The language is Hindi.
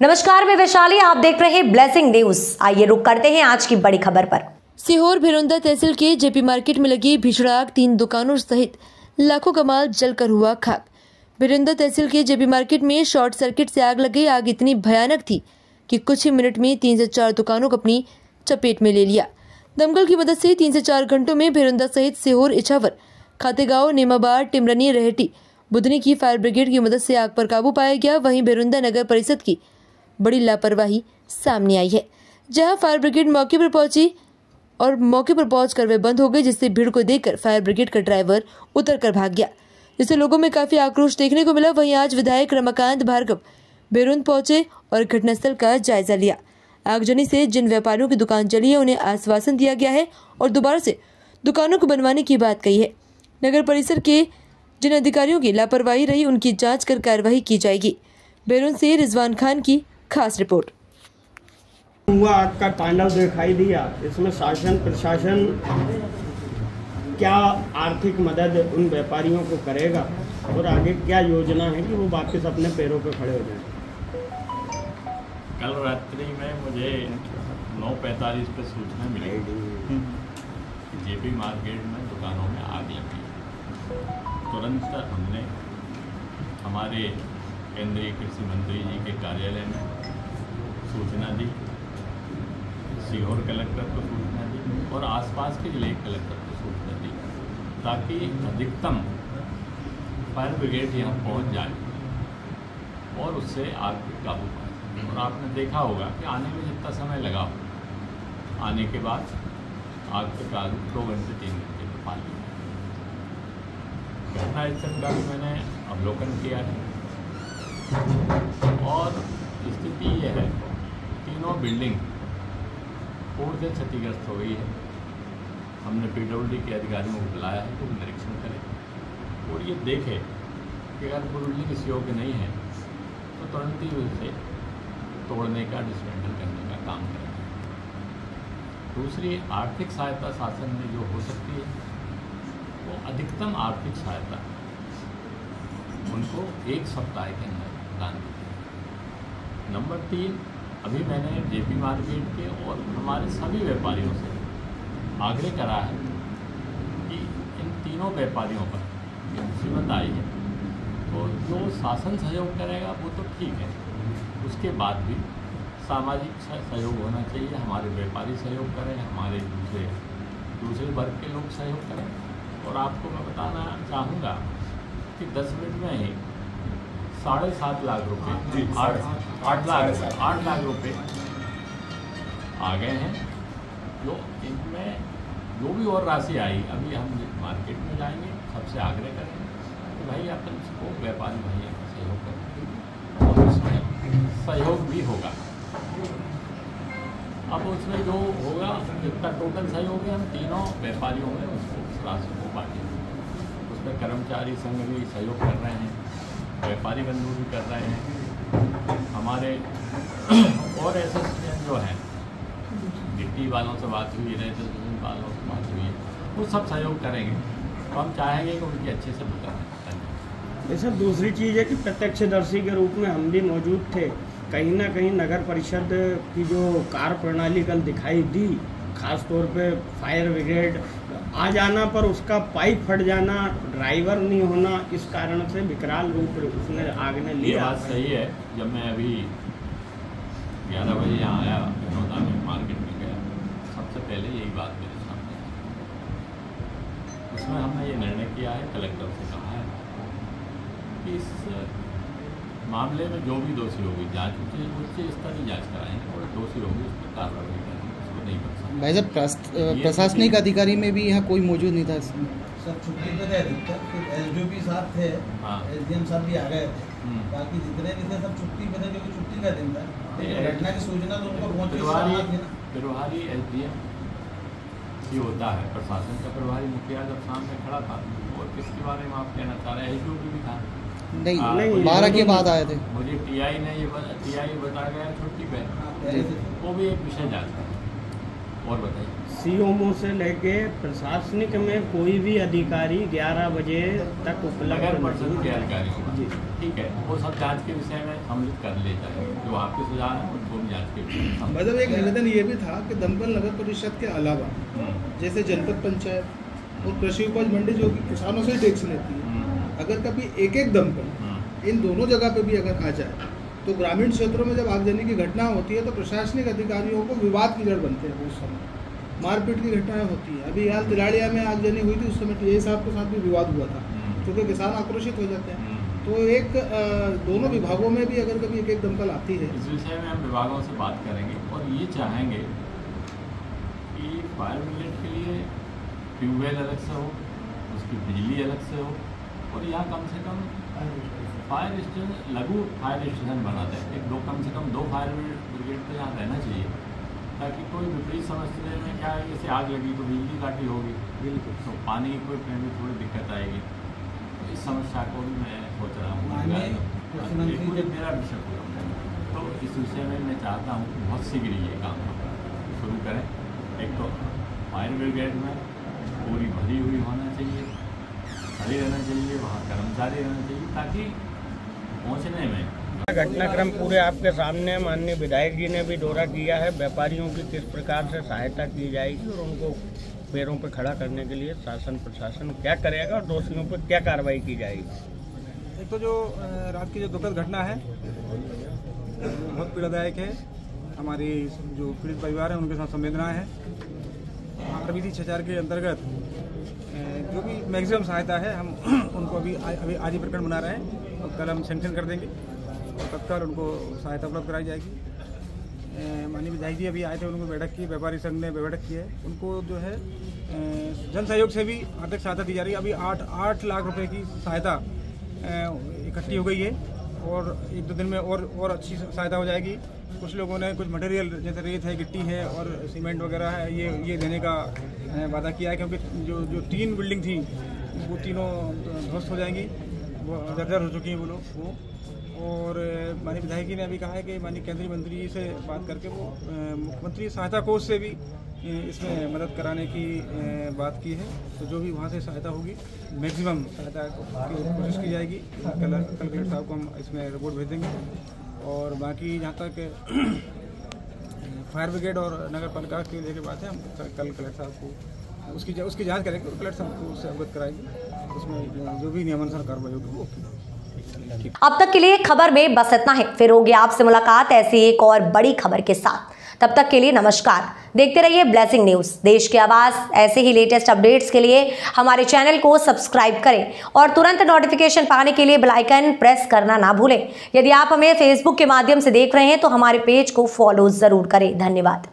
नमस्कार, मैं वैशाली, आप देख रहे हैं ब्लेसिंग न्यूज। आइए रुक करते हैं आज की बड़ी खबर पर। सीहोर भिरुंदा तहसील के जेपी मार्केट में लगी भीषण आग 3 दुकानों सहित लाखों का माल जलकर हुआ खाक। भिरुंदा तहसील के जेपी मार्केट में शॉर्ट सर्किट से आग लग गई। आग इतनी भयानक थी कि कुछ ही मिनट में 3 से 4 दुकानों को अपनी चपेट में ले लिया। दमकल की मदद से 3 से 4 घंटों में भिरुंदा सहित सीहोर, इछावर, खातेगांव, नेमाबाद, टिमरनी, रेहटी, बुधनी की फायर ब्रिगेड की मदद से आग पर काबू पाया गया। वहीं भिरुंदा नगर परिषद की बड़ी लापरवाही सामने आई है, जहां फायर ब्रिगेड मौके पर पहुंची और मौके पर पहुंचकर वे बंद हो गई, जिससे भीड़ को देखकर फायर ब्रिगेड का ड्राइवर उतरकर भाग गया, जिससे लोगों में काफी आक्रोश देखने को मिला। वहीं आज विधायक रमाकांत भार्गव भिरुंद पहुंचे और घटनास्थल का जायजा लिया। आगजनी से जिन व्यापारियों की दुकान जली है उन्हें आश्वासन दिया गया है और दोबारा से दुकानों को बनवाने की बात कही है। नगर परिषद के जिन अधिकारियों की लापरवाही रही उनकी जांच कर कार्रवाई की जाएगी। भिरुंद से रिजवान खान की खास रिपोर्ट। हुआ आग का तांडव दिखाई दिया। इसमें शासन प्रशासन क्या आर्थिक मदद उन व्यापारियों को करेगा और आगे क्या योजना है कि वो वापस अपने पैरों पर खड़े हो जाएं। कल रात्रि में मुझे 9:45 पर सूचना मिली कि जेपी मार्केट में दुकानों में आग लगी। तुरंत हमने हमारे केंद्रीय कृषि मंत्री जी के कार्यालय में सूचना दी, सीहोर कलेक्टर को सूचना दी और आसपास के जिले कलेक्टर को सूचना दी, ताकि अधिकतम फायर ब्रिगेड यहाँ पहुँच जाए और उससे आग पर काबू पाए। और आपने देखा होगा कि आने में जितना समय लगा, आने के बाद आग पर काबू 2 घंटे 3 घंटे में पा लिया। घटनास्थल का भी मैंने अवलोकन किया है और स्थिति ये है, तीनों बिल्डिंग पूर्ण से क्षतिग्रस्त हो गई है। हमने PWD के अधिकारियों को बुलाया है कि निरीक्षण करें और ये देखें कि अगर बिल्डिंग इस योग्य नहीं है तो तुरंत ही उसे तोड़ने का, डिसमेंटल करने का काम करें। दूसरी, आर्थिक सहायता शासन में जो हो सकती है वो अधिकतम आर्थिक सहायता उनको 1 सप्ताह के अंदर दान दी। नंबर 3, अभी मैंने जेपी मार्केट के और हमारे सभी व्यापारियों से आग्रह करा है कि इन तीनों व्यापारियों पर ये मुसीबत आई है तो जो शासन सहयोग करेगा वो तो ठीक है, उसके बाद भी सामाजिक सहयोग होना चाहिए। हमारे व्यापारी सहयोग करें, हमारे दूसरे वर्ग के लोग सहयोग करें। और आपको मैं बताना चाहूँगा कि 10 मिनट में ही 7.5 लाख रुपये, 8 लाख रुपये आ गए हैं। जो इनमें जो भी और राशि आई, अभी हम मार्केट में जाएंगे, सबसे आग्रह करेंगे कि भाई अपन इसको व्यापारी भैया का सहयोग करें और उसमें सहयोग भी होगा। अब उसमें जो होगा, जितना टोटल सहयोग है, हम तीनों व्यापारियों में उसको उस राशि को बांटेंगे। उसमें कर्मचारी संघ भी सहयोग कर रहे हैं, व्यापारी बंधु भी कर रहे हैं, हमारे और एसोसिएशन जो है, गिट्टी वालों से बात हुई, रेजिस्ट्रेशन वालों से बात हुई है, वो सब सहयोग करेंगे। तो हम चाहेंगे कि उनकी अच्छे से मदद करें। ये सब दूसरी चीज़ है कि प्रत्यक्षदर्शी के रूप में हम भी मौजूद थे। कहीं ना कहीं नगर परिषद की जो कार्य प्रणाली कल दिखाई दी, खास तौर पे फायर ब्रिगेड आ जाना पर उसका पाइप फट जाना, ड्राइवर नहीं होना, इस कारण से विकराल रूप उसने आग ने लिया। ये बात सही है। जब मैं अभी 11 बजे यहाँ आया, विनोदा में मार्केट में गया, सबसे पहले यही बात मेरे सामने आई। उसमें हमने ये निर्णय किया है, कलेक्टर से कहा है कि इस मामले में जो भी दोषी होगी, जाँच उच्च स्तरीय जाँच कराएंगे और दोषी होगी उस पर कार्रवाई करेंगे, उसको नहीं कर सकते। भाई साहब, प्रशासनिक अधिकारी में भी यहाँ कोई मौजूद नहीं था इसमें? सब छुट्टी पे थे, फिर SDO साहब थे, SDM साहब भी आ गए थे, बाकी जितने भी थे सब छुट्टी पे थे, क्योंकि छुट्टी का दिन था। घटना की सूचना तो उनको पहुँची। प्रभारी SDM ही होता है, प्रशासन का प्रभारी मुखिया जब सामने खड़ा था। और किसके बारे में आप कहना चाह रहे हैं? SDO भी था नहीं, 12 के बाद आए थे। मुझे TI ने ये बता गया छुट्टी पे, वो भी एक विषय जांच है। और बताइए। सीओमओ से लेके प्रशासनिक में कोई भी अधिकारी 11 बजे तक उपलब्ध नगर परिषद के नहीं अधिकारियों जी। का, ठीक है, वो सब जांच के विषय में सम्मिलित कर ले जाएंगे। जो आपके सुझाव हैं उनको भी जांच के विषय में सम्मिलित मतलब एक निवेदन ये भी था कि दमकल नगर परिषद के अलावा जैसे जनपद पंचायत और कृषि उपज मंडी जो कि किसानों से टैक्स लेती है, अगर कभी एक एक दमकल इन दोनों जगह पे भी अगर आ जाए तो ग्रामीण क्षेत्रों में जब आगजनी की घटना होती है तो प्रशासनिक अधिकारियों को विवाद की जड़ बनते हैं। उस समय मारपीट की घटनाएं होती हैं। अभी हाल तिलाड़िया में आगजनी हुई थी, उस समय टीआई साहब के साथ भी विवाद हुआ था क्योंकि किसान आक्रोशित हो जाते हैं। तो एक दोनों विभागों में भी अगर कभी एक एक दमकल आती है, इस विषय में हम विभागों से बात करेंगे और ये चाहेंगे कि फायर ब्रिगेड के लिए ट्यूबवेल अलग से हो, उसकी बिजली अलग से हो और यहाँ कम से कम फायर स्टेशन, लघु फायर स्टेशन बना दें। एक दो, कम से कम 2 फायर ब्रिगेड तो यहाँ रहना चाहिए, ताकि कोई विपरीत समस्या में क्या है, जैसे आग लगी तो बिजली काटी होगी, बिल्कुल, तो पानी की कोई में भी थोड़ी दिक्कत आएगी। तो इस समस्या को भी मैं सोच रहा हूँ, मेरा विषय पूरा। तो इस विषय में मैं चाहता हूँ कि बहुत शीघ्र ये काम शुरू करें। एक तो फायर ब्रिगेड में पूरी भरी हुई होना चाहिए, खड़ी रहना चाहिए, वहाँ कर्मचारी रहना चाहिए, ताकि पहुँचने में घटनाक्रम पूरे आपके सामने माननीय विधायक जी ने भी दौरा किया है। व्यापारियों की किस प्रकार से सहायता की जाएगी और उनको पैरों पर खड़ा करने के लिए शासन प्रशासन क्या करेगा और दोषियों पर क्या कार्रवाई की जाएगी। एक तो जो रात की जो दुखद घटना है बहुत पीड़ादायक है। हमारी जो पीड़ित परिवार है उनके साथ संवेदनाएं हैं। RBC 6 के अंतर्गत जो भी मैक्सिमम सहायता है हम उनको अभी आज ही प्रकरण बना रहे हैं और कल हम सैंक्शन कर देंगे और तत्काल उनको सहायता उपलब्ध कराई जाएगी। माननीय विधायक जी अभी आए थे, उनको बैठक की, व्यापारी संघ ने बैठक की है। उनको जो है जन सहयोग से भी आर्थिक सहायता दी जा रही है। अभी 8 लाख रुपए की सहायता इकट्ठी हो गई है और 1-2 दिन में और अच्छी सहायता हो जाएगी। कुछ लोगों ने कुछ मटेरियल जैसे रेत है, गिट्टी है और सीमेंट वगैरह है, ये देने का वादा किया है, क्योंकि जो 3 बिल्डिंग थी वो तीनों ध्वस्त हो जाएंगी, वो जर्जर हो चुकी हैं वो लोग वो। और माननीय विधायक जी ने अभी कहा है कि माननीय केंद्रीय मंत्री जी से बात करके वो मुख्यमंत्री सहायता कोष से भी इसमें मदद कराने की बात की है। तो जो भी वहाँ से सहायता होगी मैक्सिमम सहायता की कोशिश की जाएगी। कल कलेक्टर साहब को हम इसमें रिपोर्ट भेज देंगे। और बाकी जहाँ तक फायर ब्रिगेड और नगर पालिका की लेकर बात है, हम कल कलेक्टर साहब को उसकी जांच करेंगे और कलेक्टर साहब को उससे अवगत कराएंगे। उसमें जो भी नियमानुसार कार्रवाई होगी वो अब तक के लिए खबर में बस इतना है। फिर होगी आपसे मुलाकात ऐसी एक और बड़ी खबर के साथ। तब तक के लिए नमस्कार। देखते रहिए ब्लेसिंग न्यूज, देश की आवाज। ऐसे ही लेटेस्ट अपडेट्स के लिए हमारे चैनल को सब्सक्राइब करें और तुरंत नोटिफिकेशन पाने के लिए बेल आइकन प्रेस करना ना भूलें। यदि आप हमें फेसबुक के माध्यम से देख रहे हैं तो हमारे पेज को फॉलो जरूर करें। धन्यवाद।